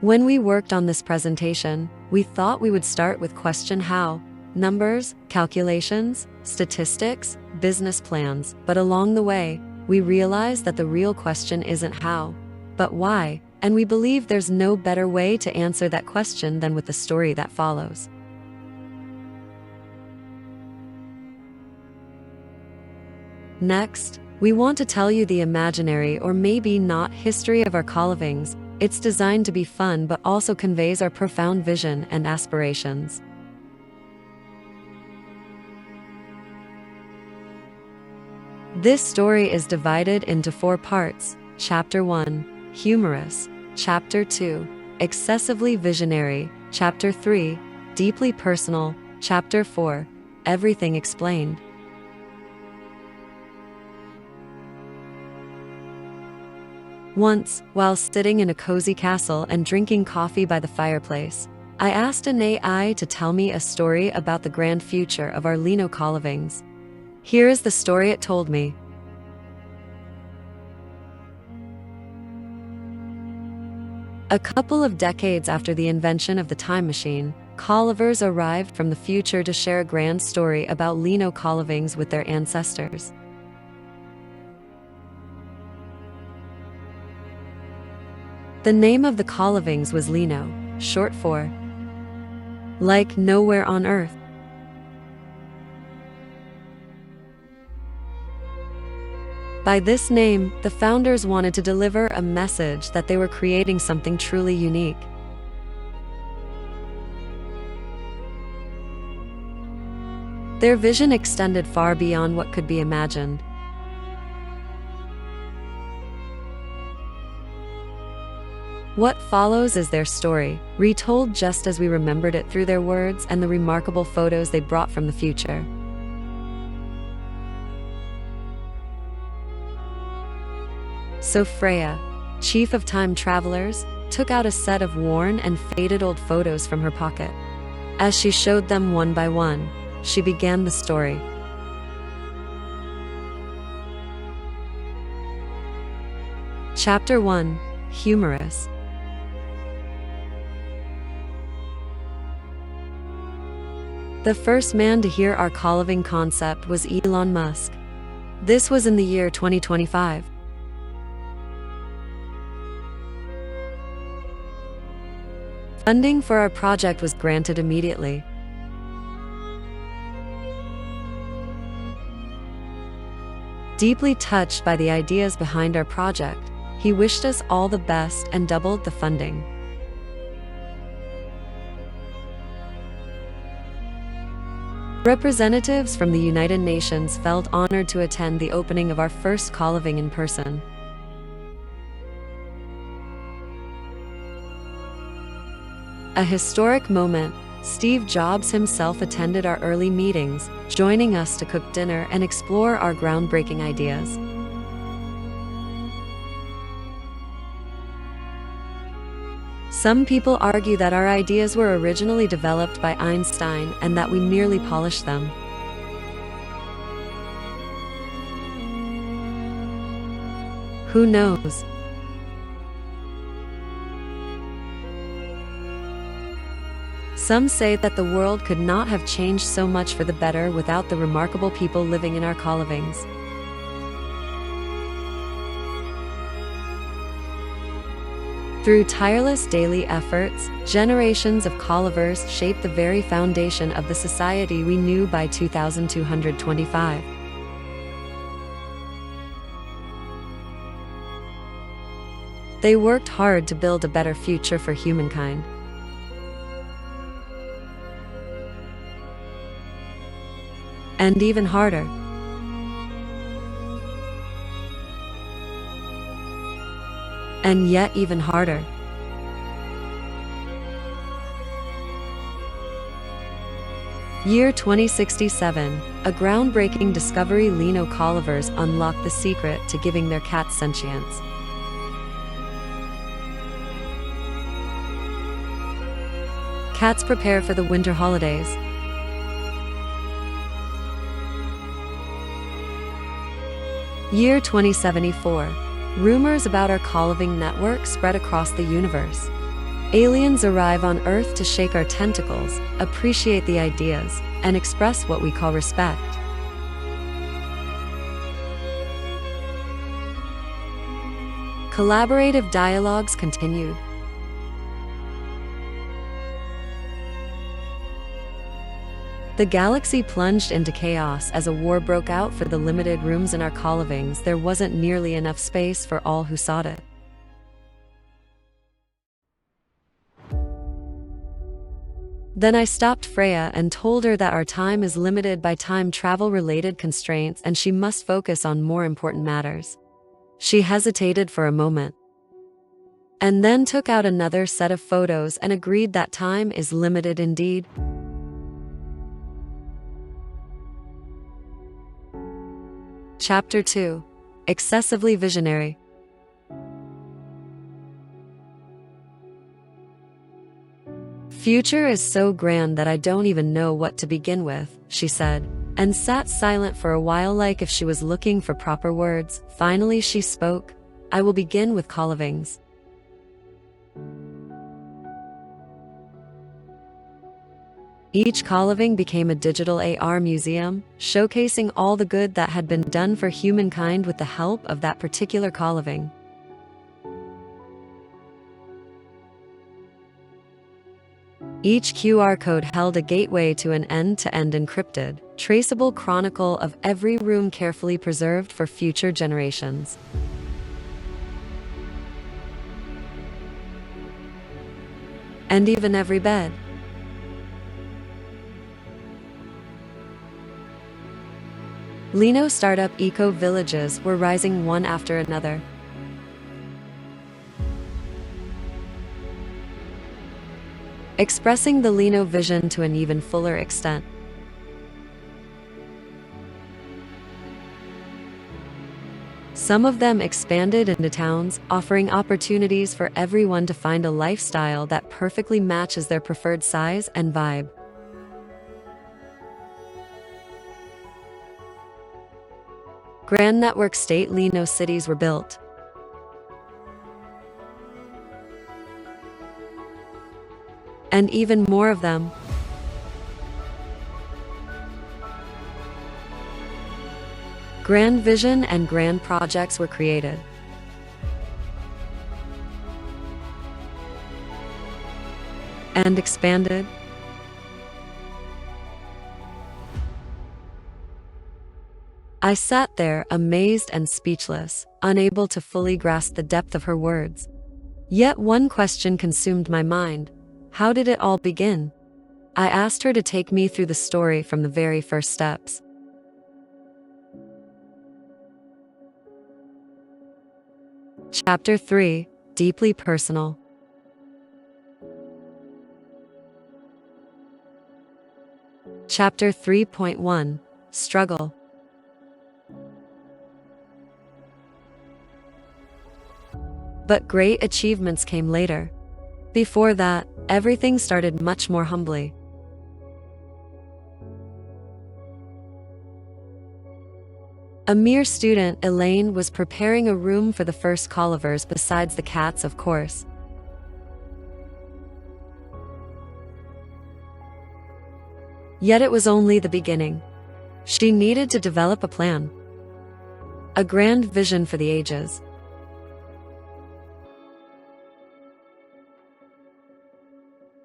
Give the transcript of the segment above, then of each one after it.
When we worked on this presentation, we thought we would start with question how, numbers, calculations, statistics, business plans, but along the way, we realized that the real question isn't how, but why, and we believe there's no better way to answer that question than with the story that follows. Next, we want to tell you the imaginary or maybe not history of our Colivings. It's designed to be fun but also conveys our profound vision and aspirations. This story is divided into 4 parts. Chapter 1, humorous. Chapter 2, excessively visionary. Chapter 3, deeply personal. Chapter 4, everything explained. Once, while sitting in a cozy castle and drinking coffee by the fireplace, I asked an AI to tell me a story about the grand future of our LiNoE Colivings. Here is the story it told me. A couple of decades after the invention of the time machine, Colivers arrived from the future to share a grand story about LiNoE Colivings with their ancestors. The name of the Colivings was LiNoE, short for like nowhere on Earth. By this name, the founders wanted to deliver a message that they were creating something truly unique. Their vision extended far beyond what could be imagined. What follows is their story, retold just as we remembered it through their words and the remarkable photos they brought from the future. So Freya, chief of time travelers, took out a set of worn and faded old photos from her pocket. As she showed them one by one, she began the story. Chapter 1, humorous. The first man to hear our Coliving concept was Elon Musk. This was in the year 2025. Funding for our project was granted immediately. Deeply touched by the ideas behind our project, he wished us all the best and doubled the funding. Representatives from the United Nations felt honored to attend the opening of our first Coliving in person. A historic moment, Steve Jobs himself attended our early meetings, joining us to cook dinner and explore our groundbreaking ideas. Some people argue that our ideas were originally developed by Einstein and that we merely polished them. Who knows? Some say that the world could not have changed so much for the better without the remarkable people living in our Colivings. Through tireless daily efforts, generations of Colivers shaped the very foundation of the society we knew by 2225. They worked hard to build a better future for humankind. And even harder. And yet even harder. Year 2067, a groundbreaking discovery. LiNoE Colivers unlocked the secret to giving their cats sentience. Cats prepare for the winter holidays. Year 2074. Rumors about our Coliving network spread across the universe. Aliens arrive on Earth to shake our tentacles, appreciate the ideas, and express what we call respect. Collaborative dialogues continued. The galaxy plunged into chaos as a war broke out. For the limited rooms in our Colivings, there wasn't nearly enough space for all who sought it. Then I stopped Freya and told her that our time is limited by time travel-related constraints and she must focus on more important matters. She hesitated for a moment, and then took out another set of photos and agreed that time is limited indeed. Chapter 2. Excessively Visionary. Future is so grand that I don't even know what to begin with, she said, and sat silent for a while like if she was looking for proper words. Finally she spoke. I will begin with Colivings. Each Coliving became a digital AR museum, showcasing all the good that had been done for humankind with the help of that particular Coliving. Each QR code held a gateway to an end-to-end encrypted, traceable chronicle of every room carefully preserved for future generations. And even every bed. LiNoE startup eco-villages were rising one after another. Expressing the LiNoE vision to an even fuller extent. Some of them expanded into towns, offering opportunities for everyone to find a lifestyle that perfectly matches their preferred size and vibe. Grand network state LiNoE cities were built. And even more of them. Grand vision and grand projects were created. And expanded. I sat there, amazed and speechless, unable to fully grasp the depth of her words. Yet one question consumed my mind. How did it all begin? I asked her to take me through the story from the very first steps. Chapter 3. Deeply Personal. Chapter 3.1. Struggle. But great achievements came later. Before that, everything started much more humbly. A mere student, Elaine was preparing a room for the first Colivers besides the cats, of course. Yet it was only the beginning. She needed to develop a plan. A grand vision for the ages.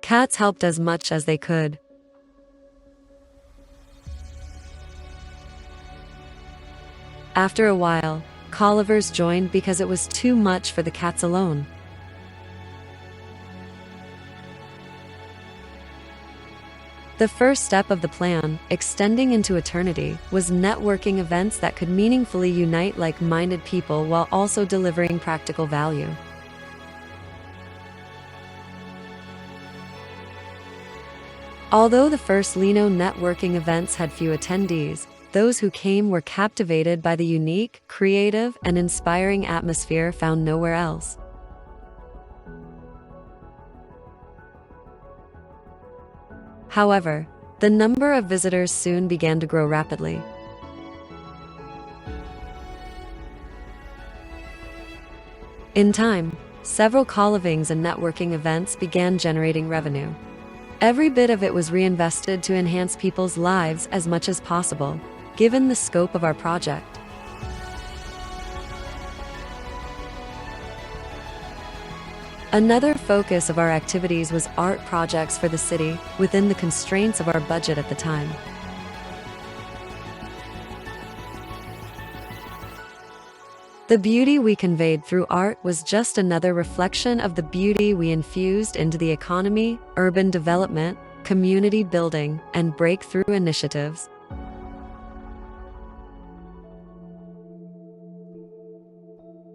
Cats helped as much as they could. After a while, Colivers joined because it was too much for the cats alone. The first step of the plan, extending into eternity, was networking events that could meaningfully unite like-minded people while also delivering practical value. Although the first LiNoE networking events had few attendees, those who came were captivated by the unique, creative, and inspiring atmosphere found nowhere else. However, the number of visitors soon began to grow rapidly. In time, several Colivings and networking events began generating revenue. Every bit of it was reinvested to enhance people's lives as much as possible, given the scope of our project. Another focus of our activities was art projects for the city, within the constraints of our budget at the time. The beauty we conveyed through art was just another reflection of the beauty we infused into the economy, urban development, community building, and breakthrough initiatives.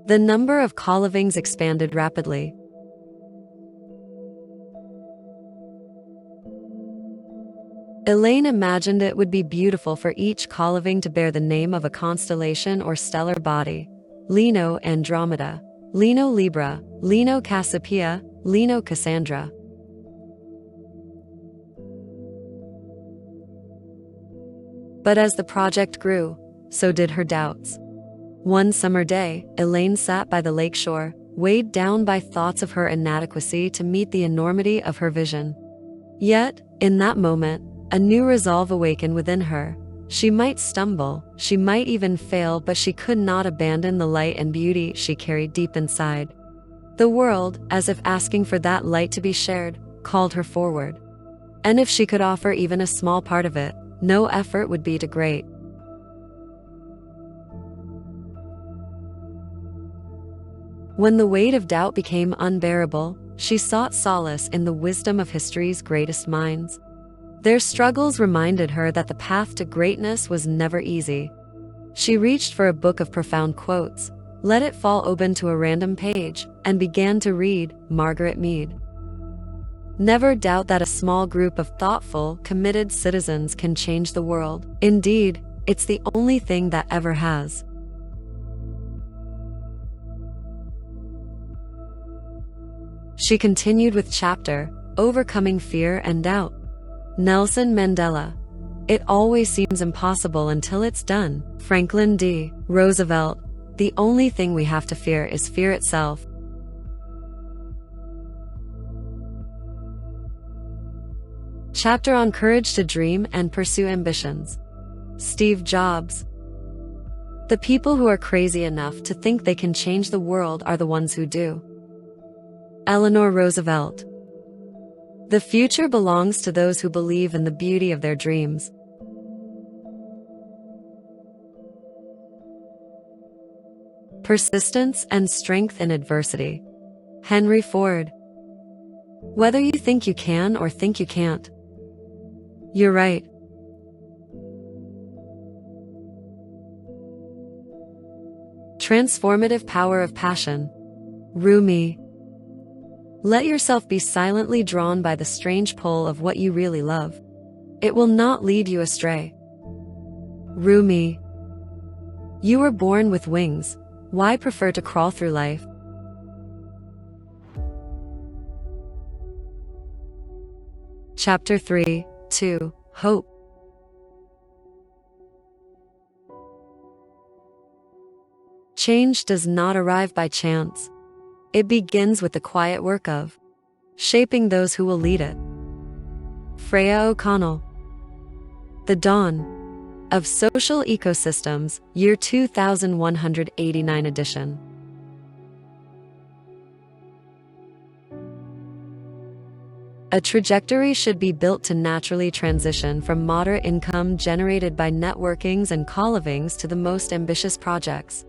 The number of Colivings expanded rapidly. Elaine imagined it would be beautiful for each Coliving to bear the name of a constellation or stellar body. LiNoE Andromeda, LiNoE Libra, LiNoE Cassiopeia, LiNoE Cassandra. But as the project grew, so did her doubts. One summer day, Elaine sat by the lakeshore, weighed down by thoughts of her inadequacy to meet the enormity of her vision. Yet, in that moment, a new resolve awakened within her. She might stumble, she might even fail, but she could not abandon the light and beauty she carried deep inside. The world, as if asking for that light to be shared, called her forward. And if she could offer even a small part of it, no effort would be too great. When the weight of doubt became unbearable, she sought solace in the wisdom of history's greatest minds. Their struggles reminded her that the path to greatness was never easy. She reached for a book of profound quotes, let it fall open to a random page, and began to read Margaret Mead. Never doubt that a small group of thoughtful, committed citizens can change the world. Indeed, it's the only thing that ever has. She continued with chapter, Overcoming Fear and Doubt. Nelson Mandela. It always seems impossible until it's done. Franklin D. Roosevelt. The only thing we have to fear is fear itself. Chapter on Courage to Dream and Pursue Ambitions. Steve Jobs. The people who are crazy enough to think they can change the world are the ones who do. Eleanor Roosevelt. The future belongs to those who believe in the beauty of their dreams. Persistence and strength in adversity. Henry Ford. Whether you think you can or think you can't, you're right. Transformative power of passion. Rumi. Let yourself be silently drawn by the strange pull of what you really love. It will not lead you astray. Rumi. You were born with wings. Why prefer to crawl through life? Chapter 3, 2, Hope. Change does not arrive by chance. It begins with the quiet work of shaping those who will lead it. Freya O'Connell. The Dawn of Social Ecosystems, Year 2189 edition. A trajectory should be built to naturally transition from moderate income generated by networkings and Colivings to the most ambitious projects.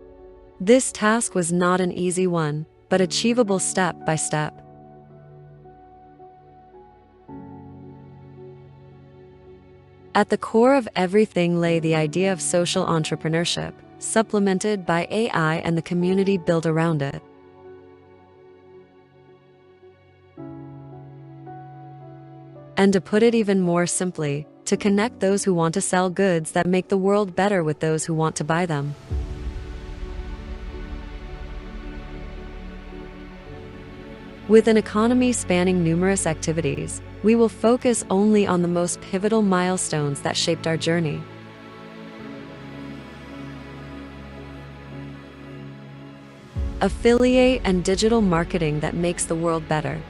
This task was not an easy one, but achievable step by step. At the core of everything lay the idea of social entrepreneurship, supplemented by AI and the community built around it. And to put it even more simply, to connect those who want to sell goods that make the world better with those who want to buy them. With an economy spanning numerous activities, we will focus only on the most pivotal milestones that shaped our journey. affiliate, and digital marketing that makes the world better.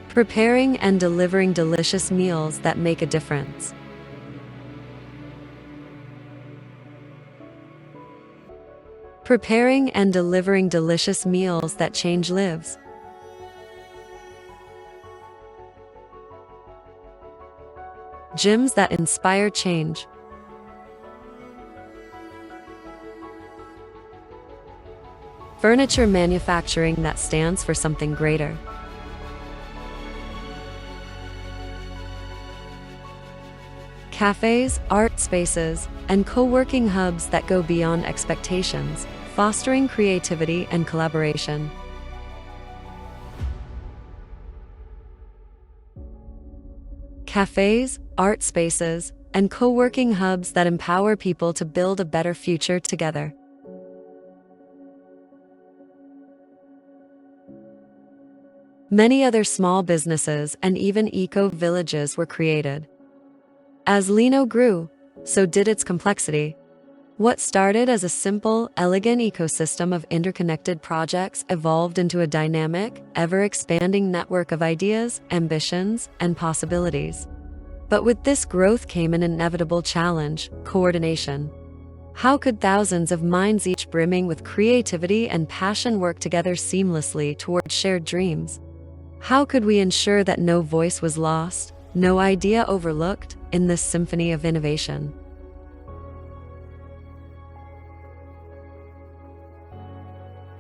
Preparing and delivering delicious meals that make a difference. Preparing and delivering delicious meals that change lives. Gyms that inspire change. Furniture manufacturing that stands for something greater. Cafes, art spaces, and co-working hubs that go beyond expectations, fostering creativity and collaboration. Cafes, art spaces, and co-working hubs that empower people to build a better future together. Many other small businesses and even eco-villages were created. As LiNoE grew, so did its complexity. What started as a simple, elegant ecosystem of interconnected projects evolved into a dynamic, ever-expanding network of ideas, ambitions, and possibilities. But with this growth came an inevitable challenge: coordination. How could thousands of minds, each brimming with creativity and passion, work together seamlessly toward shared dreams? How could we ensure that no voice was lost, no idea overlooked, in this symphony of innovation?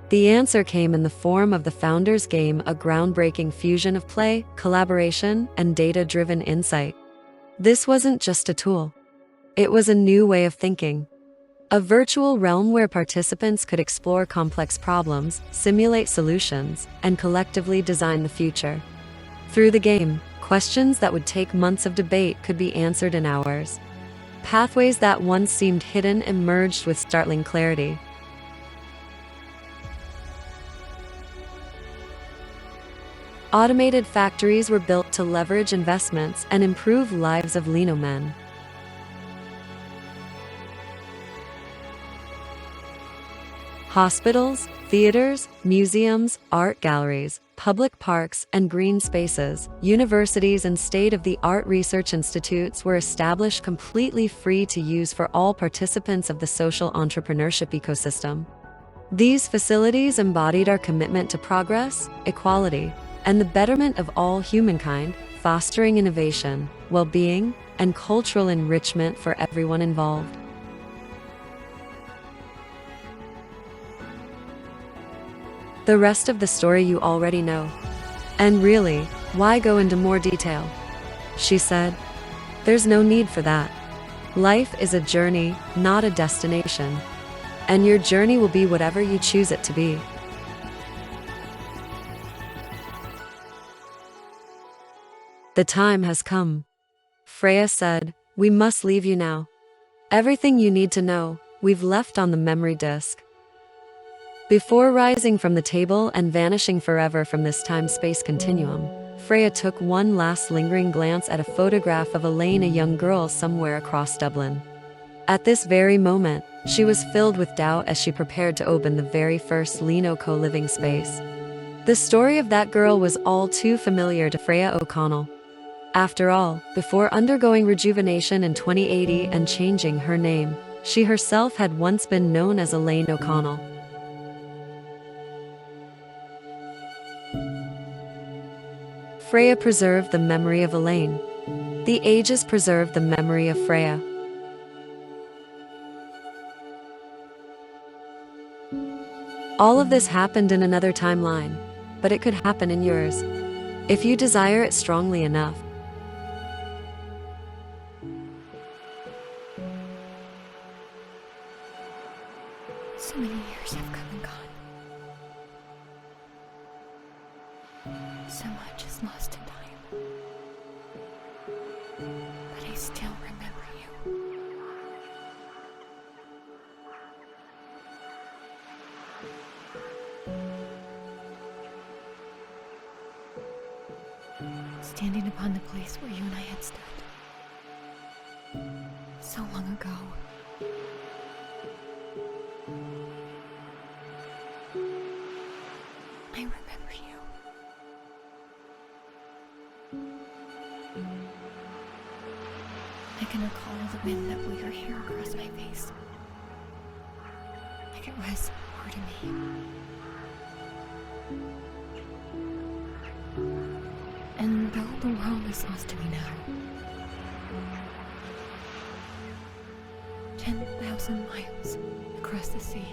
The answer came in the form of the Founder's Game, a groundbreaking fusion of play, collaboration, and data-driven insight. This wasn't just a tool. It was a new way of thinking. A virtual realm where participants could explore complex problems, simulate solutions, and collectively design the future. Through the game, questions that would take months of debate could be answered in hours. Pathways that once seemed hidden emerged with startling clarity. Automated factories were built to leverage investments and improve lives of LiNoE men. Hospitals, theaters, museums, art galleries, public parks and green spaces, universities and state-of-the-art research institutes were established completely free to use for all participants of the social entrepreneurship ecosystem. These facilities embodied our commitment to progress, equality, and the betterment of all humankind, fostering innovation, well-being, and cultural enrichment for everyone involved. The rest of the story you already know. And really, why go into more detail? She said. There's no need for that. Life is a journey, not a destination. And your journey will be whatever you choose it to be. The time has come. Freya said, we must leave you now. Everything you need to know, we've left on the memory disk. Before rising from the table and vanishing forever from this time-space continuum, Freya took one last lingering glance at a photograph of Elaine, a young girl somewhere across Dublin. At this very moment, she was filled with doubt as she prepared to open the very first LiNoE Co-Living space. The story of that girl was all too familiar to Freya O'Connell. After all, before undergoing rejuvenation in 2080 and changing her name, she herself had once been known as Elaine O'Connell. Freya preserved the memory of Elaine. The ages preserved the memory of Freya. All of this happened in another timeline, but it could happen in yours, if you desire it strongly enough. So many years have come and gone. So much is lost in time. But I still remember you. Standing upon the place where you and I had stood. So long ago, I can recall the wind that blew your hair across my face. Like it was part of me. And though the world is lost to me now, 10,000 miles across the sea,